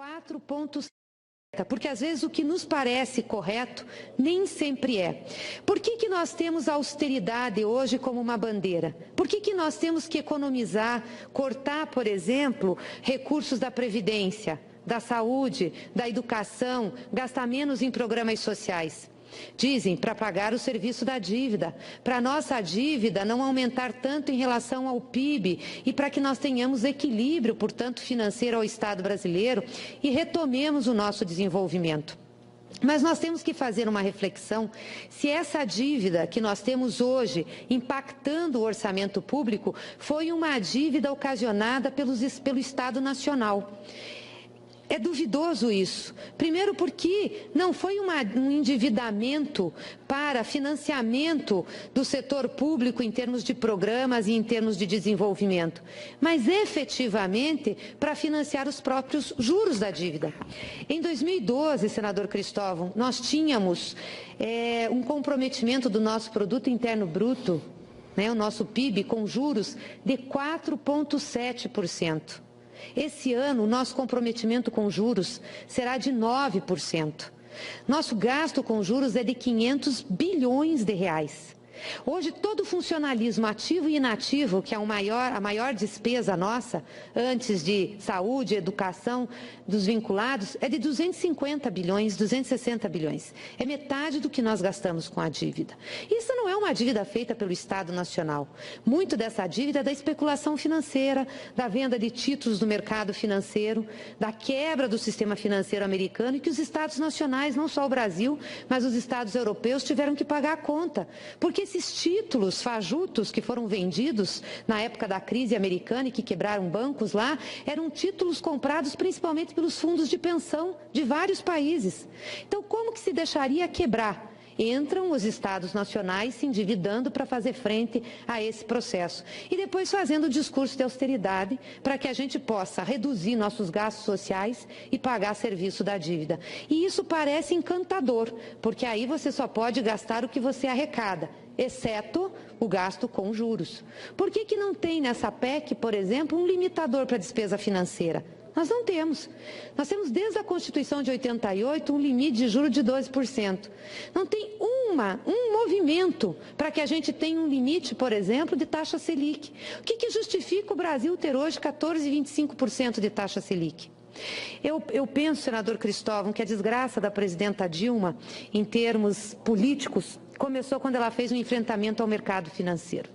4,7%. Porque às vezes o que nos parece correto nem sempre é. Por que nós temos a austeridade hoje como uma bandeira? Por que nós temos que economizar, cortar, por exemplo, recursos da Previdência, da saúde, da educação, gastar menos em programas sociais? Dizem, para pagar o serviço da dívida, para a nossa dívida não aumentar tanto em relação ao PIB e para que nós tenhamos equilíbrio, portanto, financeiro ao Estado brasileiro e retomemos o nosso desenvolvimento. Mas nós temos que fazer uma reflexão se essa dívida que nós temos hoje, impactando o orçamento público, foi uma dívida ocasionada pelo Estado Nacional. É duvidoso isso. Primeiro porque não foi um endividamento para financiamento do setor público em termos de programas e em termos de desenvolvimento, mas efetivamente para financiar os próprios juros da dívida. Em 2012, senador Cristóvão, nós tínhamos um comprometimento do nosso produto interno bruto, o nosso PIB, com juros de 4,7%. Esse ano, o nosso comprometimento com juros será de 9%. Nosso gasto com juros é de 500 bilhões de reais. Hoje, todo o funcionalismo ativo e inativo, que é a maior despesa nossa, antes de saúde, educação, dos vinculados, é de 250 bilhões, 260 bilhões. É metade do que nós gastamos com a dívida. Isso não é uma dívida feita pelo Estado Nacional. Muito dessa dívida é da especulação financeira, da venda de títulos no mercado financeiro, da quebra do sistema financeiro americano e que os Estados nacionais, não só o Brasil, mas os Estados europeus tiveram que pagar a conta. Porque esses títulos fajutos que foram vendidos na época da crise americana e que quebraram bancos lá, eram títulos comprados principalmente pelos fundos de pensão de vários países. Então, como que se deixaria quebrar? Entram os estados nacionais se endividando para fazer frente a esse processo. E depois fazendo o discurso de austeridade para que a gente possa reduzir nossos gastos sociais e pagar serviço da dívida. E isso parece encantador, porque aí você só pode gastar o que você arrecada, exceto o gasto com juros. Por que não tem nessa PEC, por exemplo, um limitador para a despesa financeira? Nós não temos. Nós temos desde a Constituição de 88 um limite de juros de 12%. Não tem um movimento para que a gente tenha um limite, por exemplo, de taxa Selic. O que justifica o Brasil ter hoje 14,25% de taxa Selic? Eu penso, senador Cristóvão, que a desgraça da presidenta Dilma, em termos políticos, começou quando ela fez um enfrentamento ao mercado financeiro.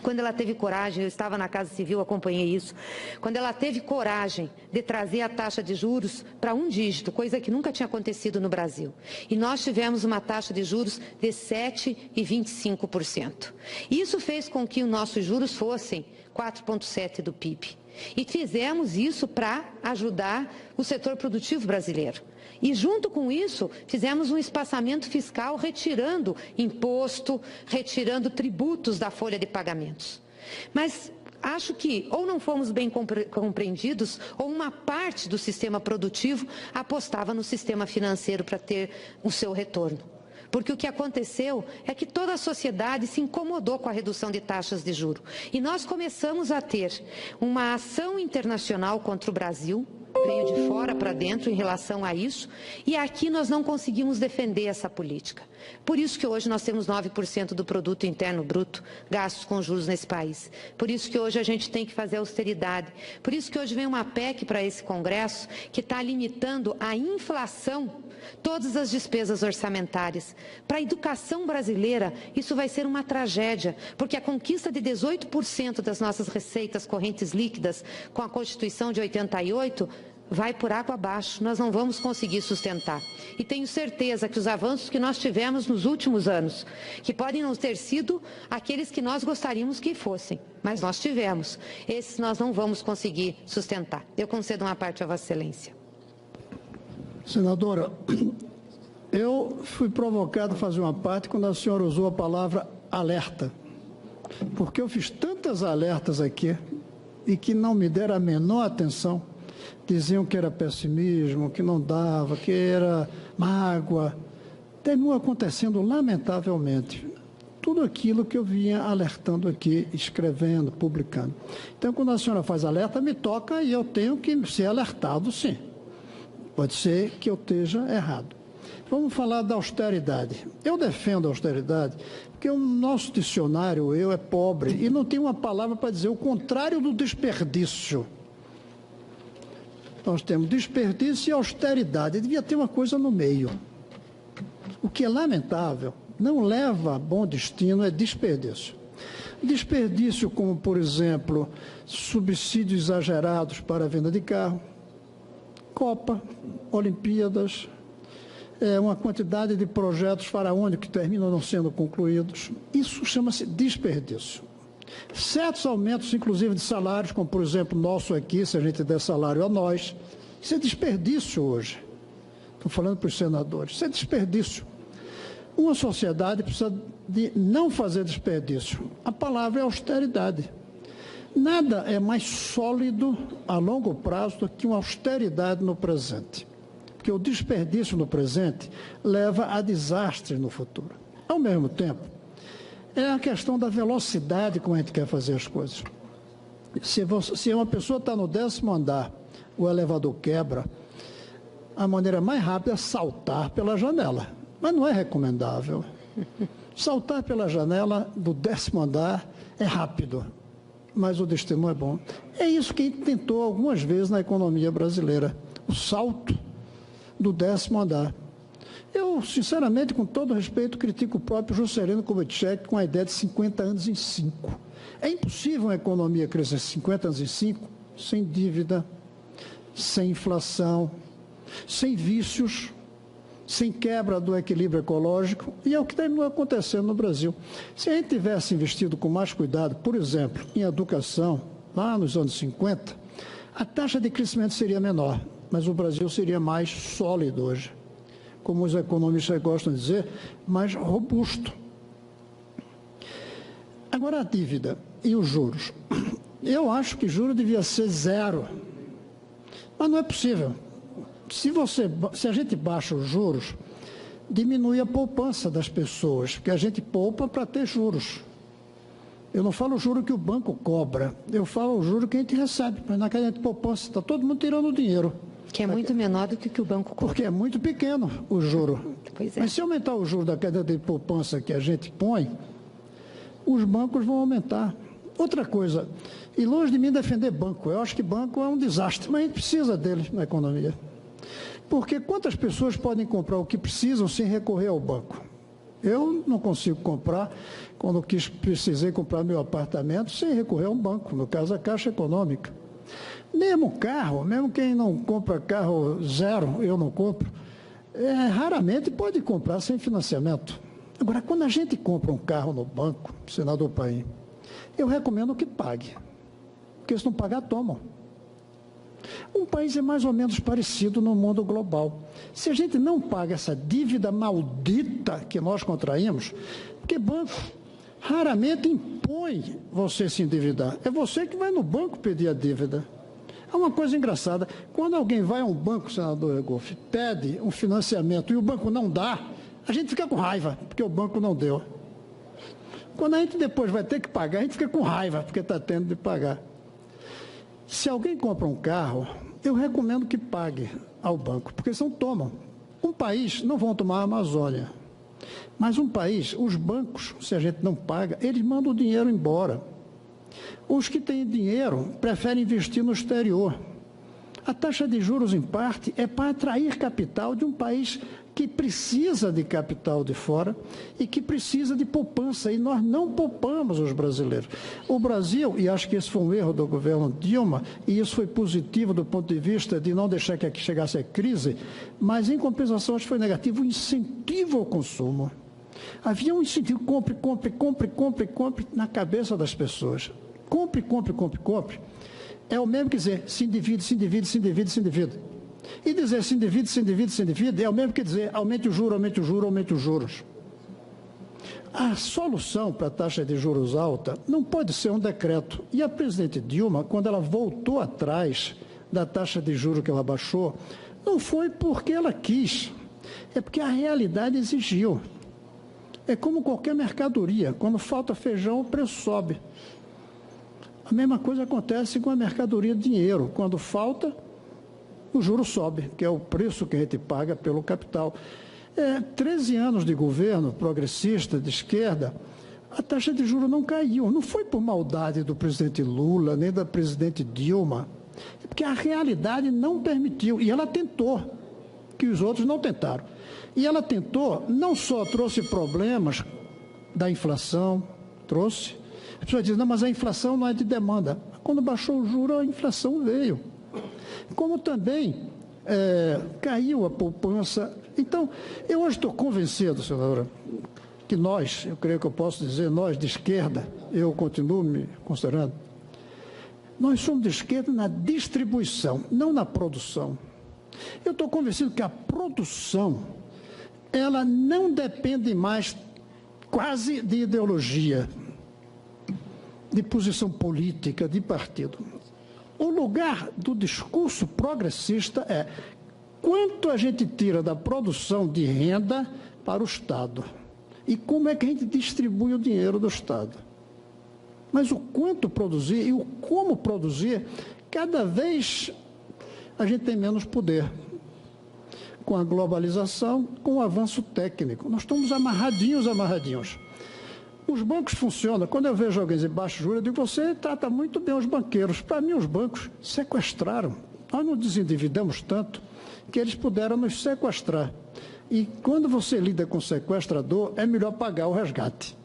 Quando ela teve coragem, eu estava na Casa Civil, acompanhei isso, quando ela teve coragem de trazer a taxa de juros para um dígito, coisa que nunca tinha acontecido no Brasil. E nós tivemos uma taxa de juros de 7,25%. Isso fez com que os nossos juros fossem 4,7% do PIB. E fizemos isso para ajudar o setor produtivo brasileiro. E junto com isso, fizemos um espaçamento fiscal retirando imposto, retirando tributos da folha de pagamentos. Mas acho que ou não fomos bem compreendidos ou uma parte do sistema produtivo apostava no sistema financeiro para ter o seu retorno. Porque o que aconteceu é que toda a sociedade se incomodou com a redução de taxas de juros. E nós começamos a ter uma ação internacional contra o Brasil, veio de fora para dentro em relação a isso, e aqui nós não conseguimos defender essa política. Por isso que hoje nós temos 9% do produto interno bruto gastos com juros nesse país. Por isso que hoje a gente tem que fazer austeridade. Por isso que hoje vem uma PEC para esse Congresso que está limitando a inflação, todas as despesas orçamentárias. Para a educação brasileira, isso vai ser uma tragédia, porque a conquista de 18% das nossas receitas correntes líquidas com a Constituição de 88 vai por água abaixo, nós não vamos conseguir sustentar. E tenho certeza que os avanços que nós tivemos nos últimos anos, que podem não ter sido aqueles que nós gostaríamos que fossem, mas nós tivemos, esses nós não vamos conseguir sustentar. Eu concedo uma parte a Vossa Excelência. Senadora, eu fui provocado a fazer uma parte quando a senhora usou a palavra alerta, porque eu fiz tantas alertas aqui e que não me deram a menor atenção. Diziam que era pessimismo, que não dava, que era mágoa. Terminou acontecendo, lamentavelmente, tudo aquilo que eu vinha alertando aqui, escrevendo, publicando. Então, quando a senhora faz alerta, me toca e eu tenho que ser alertado, sim. Pode ser que eu esteja errado. Vamos falar da austeridade. Eu defendo a austeridade porque o nosso dicionário, é pobre, e não tem uma palavra para dizer o contrário do desperdício. Nós temos desperdício e austeridade. Devia ter uma coisa no meio. O que é lamentável, não leva a bom destino, é desperdício. Desperdício como, por exemplo, subsídios exagerados para a venda de carro, Copa, Olimpíadas, uma quantidade de projetos faraônicos que terminam não sendo concluídos. Isso chama-se desperdício. Certos aumentos, inclusive, de salários, como, por exemplo, nosso aqui, se a gente der salário a nós, isso é desperdício hoje. Estou falando para os senadores. Isso é desperdício. Uma sociedade precisa de não fazer desperdício. A palavra é austeridade. Nada é mais sólido a longo prazo do que uma austeridade no presente. Porque o desperdício no presente leva a desastres no futuro. Ao mesmo tempo, é a questão da velocidade como a gente quer fazer as coisas. Se uma pessoa está no 10º andar, o elevador quebra, a maneira mais rápida é saltar pela janela. Mas não é recomendável. Saltar pela janela do 10º andar é rápido, mas o destino é bom. É isso que a gente tentou algumas vezes na economia brasileira, o salto do 10º andar. Eu, sinceramente, com todo respeito, critico o próprio Juscelino Kubitschek com a ideia de 50 anos em 5. É impossível uma economia crescer 50 anos em 5 sem dívida, sem inflação, sem vícios, sem quebra do equilíbrio ecológico, e é o que terminou acontecendo no Brasil. Se a gente tivesse investido com mais cuidado, por exemplo, em educação, lá nos anos 50, a taxa de crescimento seria menor, mas o Brasil seria mais sólido hoje. Como os economistas gostam de dizer, mais robusto. Agora a dívida e os juros. Eu acho que juro devia ser 0, mas não é possível. Se a gente baixa os juros, diminui a poupança das pessoas, porque a gente poupa para ter juros. Eu não falo o juro que o banco cobra, eu falo o juro que a gente recebe, mas naquela gente poupança, está todo mundo tirando dinheiro. Que é muito menor do que o que o banco cobra. Porque é muito pequeno o juro. Pois é. Mas se aumentar o juro da queda de poupança que a gente põe, os bancos vão aumentar. Outra coisa, e longe de mim defender banco, eu acho que banco é um desastre, mas a gente precisa dele na economia. Porque quantas pessoas podem comprar o que precisam sem recorrer ao banco? Eu não consigo comprar, quando precisei comprar meu apartamento, sem recorrer a um banco, no caso a Caixa Econômica. Mesmo carro, mesmo quem não compra carro zero, eu não compro, raramente pode comprar sem financiamento. Agora, quando a gente compra um carro no banco, senador Paim, eu recomendo que pague, porque se não pagar, tomam. Um país é mais ou menos parecido no mundo global. Se a gente não paga essa dívida maldita que nós contraímos, porque banco raramente impõe você se endividar. É você que vai no banco pedir a dívida. É uma coisa engraçada. Quando alguém vai a um banco, senador Egolf, pede um financiamento e o banco não dá, a gente fica com raiva, porque o banco não deu. Quando a gente depois vai ter que pagar, a gente fica com raiva, porque está tendo de pagar. Se alguém compra um carro, eu recomendo que pague ao banco, porque senão tomam. Um país, não vão tomar a Amazônia, mas um país, os bancos, se a gente não paga, eles mandam o dinheiro embora. Os que têm dinheiro preferem investir no exterior. A taxa de juros, em parte, é para atrair capital de um país que precisa de capital de fora e que precisa de poupança, e nós não poupamos os brasileiros. O Brasil, e acho que esse foi um erro do governo Dilma, e isso foi positivo do ponto de vista de não deixar que aqui chegasse a crise, mas em compensação acho que foi negativo o incentivo ao consumo. Havia um incentivo, compre, compre, compre, compre, compre, na cabeça das pessoas. Compre, compre, compre, compre. É o mesmo que dizer, se endivide, se endivide, se endivide, se endivide. E dizer se endivide, se endivide, se endivide, é o mesmo que dizer aumente o juro, aumente o juro, aumente os juros. A solução para a taxa de juros alta não pode ser um decreto. E a presidente Dilma, quando ela voltou atrás da taxa de juros que ela baixou, não foi porque ela quis, é porque a realidade exigiu. É como qualquer mercadoria, quando falta feijão, o preço sobe. A mesma coisa acontece com a mercadoria de dinheiro. Quando falta, o juro sobe, que é o preço que a gente paga pelo capital. 13 anos de governo progressista, de esquerda, a taxa de juros não caiu. Não foi por maldade do presidente Lula, nem da presidente Dilma, é porque a realidade não permitiu. E ela tentou, que os outros não tentaram. E ela tentou, não só trouxe problemas da inflação, trouxe. As pessoas dizem, não, mas a inflação não é de demanda. Quando baixou o juro, a inflação veio. Como também caiu a poupança. Então, eu hoje estou convencido, senadora, que nós, eu creio que eu posso dizer, nós de esquerda, eu continuo me considerando, nós somos de esquerda na distribuição, não na produção. Eu estou convencido que a produção, ela não depende mais quase de ideologia, de posição política, de partido. O lugar do discurso progressista é quanto a gente tira da produção de renda para o Estado e como é que a gente distribui o dinheiro do Estado. Mas o quanto produzir e o como produzir, cada vez a gente tem menos poder. Com a globalização, com o avanço técnico. Nós estamos amarradinhos. Os bancos funcionam. Quando eu vejo alguém de baixo juros, eu digo, você trata muito bem os banqueiros. Para mim, os bancos sequestraram. Nós não desendividamos tanto que eles puderam nos sequestrar. E quando você lida com sequestrador, é melhor pagar o resgate.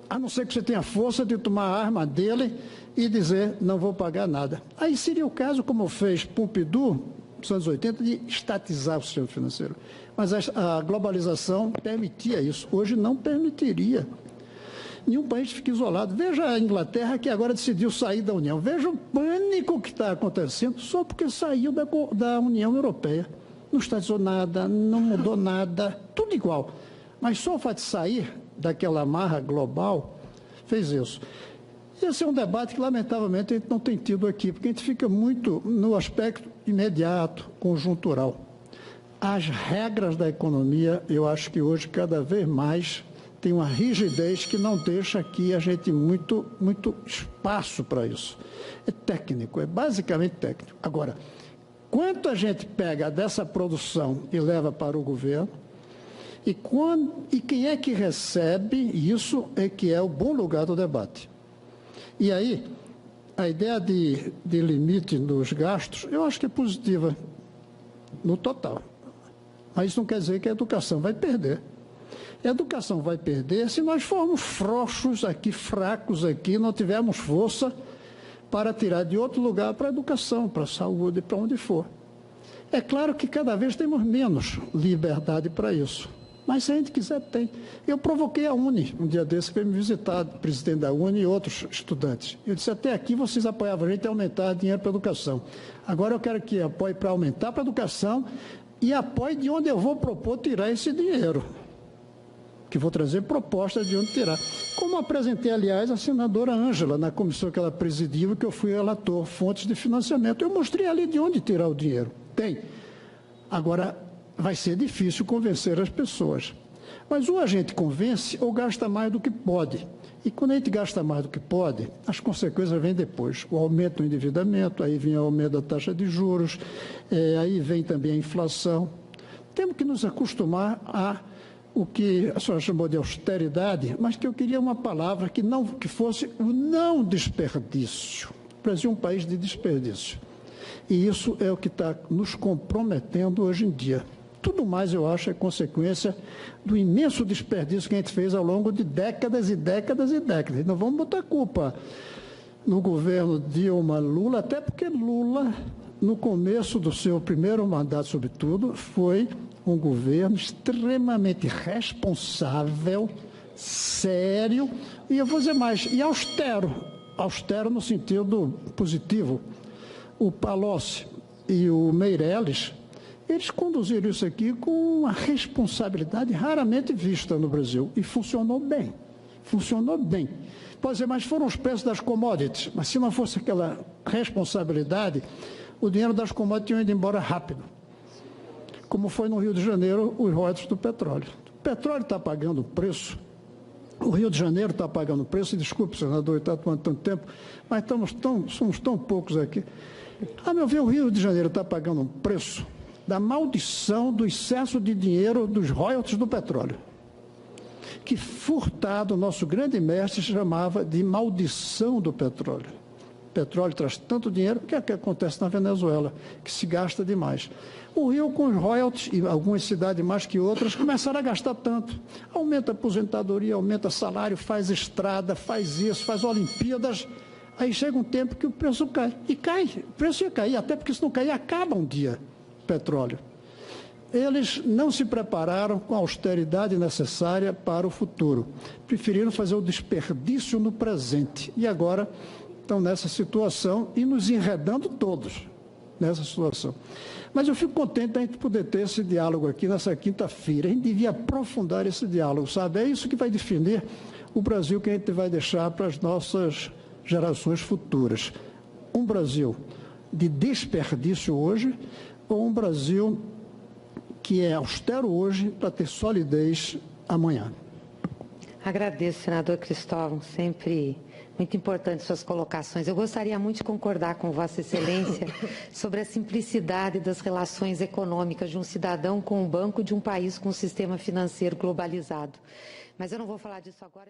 A não ser que você tenha força de tomar a arma dele e dizer, não vou pagar nada. Aí seria o caso, como fez Pompidou, nos anos 80, de estatizar o sistema financeiro. Mas a globalização permitia isso. Hoje não permitiria. Nenhum país fica isolado. Veja a Inglaterra, que agora decidiu sair da União. Veja o pânico que está acontecendo só porque saiu da União Europeia. Não estatizou nada, não mudou nada, tudo igual. Mas só o fato de sair daquela amarra global fez isso. Esse é um debate que, lamentavelmente, a gente não tem tido aqui, porque a gente fica muito no aspecto imediato, conjuntural. As regras da economia, eu acho que hoje, cada vez mais, tem uma rigidez que não deixa aqui a gente muito espaço para isso. É técnico, é basicamente técnico. Agora, quanto a gente pega dessa produção e leva para o governo, e quem é que recebe, isso é que é o bom lugar do debate. E aí, a ideia de limite nos gastos, eu acho que é positiva no total. Mas isso não quer dizer que a educação vai perder. A educação vai perder se nós formos frouxos aqui, fracos aqui, não tivermos força para tirar de outro lugar para a educação, para a saúde, para onde for. É claro que cada vez temos menos liberdade para isso. Mas se a gente quiser, tem. Eu provoquei a Uni, um dia desse, que veio me visitar, o presidente da Uni e outros estudantes. Eu disse, até aqui vocês apoiavam a gente a aumentar dinheiro para a educação. Agora eu quero que apoie para aumentar para a educação e apoie de onde eu vou propor tirar esse dinheiro. Que vou trazer propostas de onde tirar. Como apresentei, aliás, a senadora Ângela, na comissão que ela presidiu, que eu fui relator, fontes de financiamento. Eu mostrei ali de onde tirar o dinheiro. Tem. Agora, vai ser difícil convencer as pessoas. Mas ou a gente convence ou gasta mais do que pode. E quando a gente gasta mais do que pode, as consequências vêm depois. O aumento do endividamento, aí vem o aumento da taxa de juros, aí vem também a inflação. Temos que nos acostumar a o que a senhora chamou de austeridade, mas que eu queria uma palavra que fosse o não desperdício. O Brasil é um país de desperdício. E isso é o que está nos comprometendo hoje em dia. Tudo mais, eu acho, é consequência do imenso desperdício que a gente fez ao longo de décadas e décadas e décadas. Não vamos botar culpa no governo Dilma Lula, até porque Lula, no começo do seu primeiro mandato, sobretudo, foi um governo extremamente responsável, sério, e eu vou dizer mais, e austero no sentido positivo. O Palocci e o Meirelles, eles conduziram isso aqui com uma responsabilidade raramente vista no Brasil. E funcionou bem. Funcionou bem. Pode dizer, mas foram os preços das commodities. Mas se não fosse aquela responsabilidade, o dinheiro das commodities tinha ido embora rápido. Como foi no Rio de Janeiro, os royalties do petróleo. O petróleo está pagando preço. O Rio de Janeiro está pagando preço. Desculpe, senador, está tomando tanto tempo, mas somos tão poucos aqui. A meu ver, o Rio de Janeiro está pagando um preço da maldição do excesso de dinheiro dos royalties do petróleo, que Furtado, nosso grande mestre, chamava de maldição do petróleo. O petróleo traz tanto dinheiro, que é o que acontece na Venezuela, que se gasta demais. O Rio, com os royalties, e algumas cidades mais que outras, começaram a gastar tanto. Aumenta a aposentadoria, aumenta salário, faz estrada, faz isso, faz Olimpíadas. Aí chega um tempo que o preço cai. E cai, o preço ia cair, até porque se não cair, acaba um dia o petróleo. Eles não se prepararam com a austeridade necessária para o futuro. Preferiram fazer o desperdício no presente. E agora estão nessa situação e nos enredando todos nessa situação. Mas eu fico contente da gente poder ter esse diálogo aqui nessa quinta-feira. A gente devia aprofundar esse diálogo, sabe? É isso que vai definir o Brasil que a gente vai deixar para as nossas gerações futuras. Um Brasil de desperdício hoje ou um Brasil que é austero hoje para ter solidez amanhã. Agradeço, senador Cristóvão, sempre muito importante suas colocações. Eu gostaria muito de concordar com Vossa Excelência sobre a simplicidade das relações econômicas de um cidadão com um banco de um país com um sistema financeiro globalizado. Mas eu não vou falar disso agora.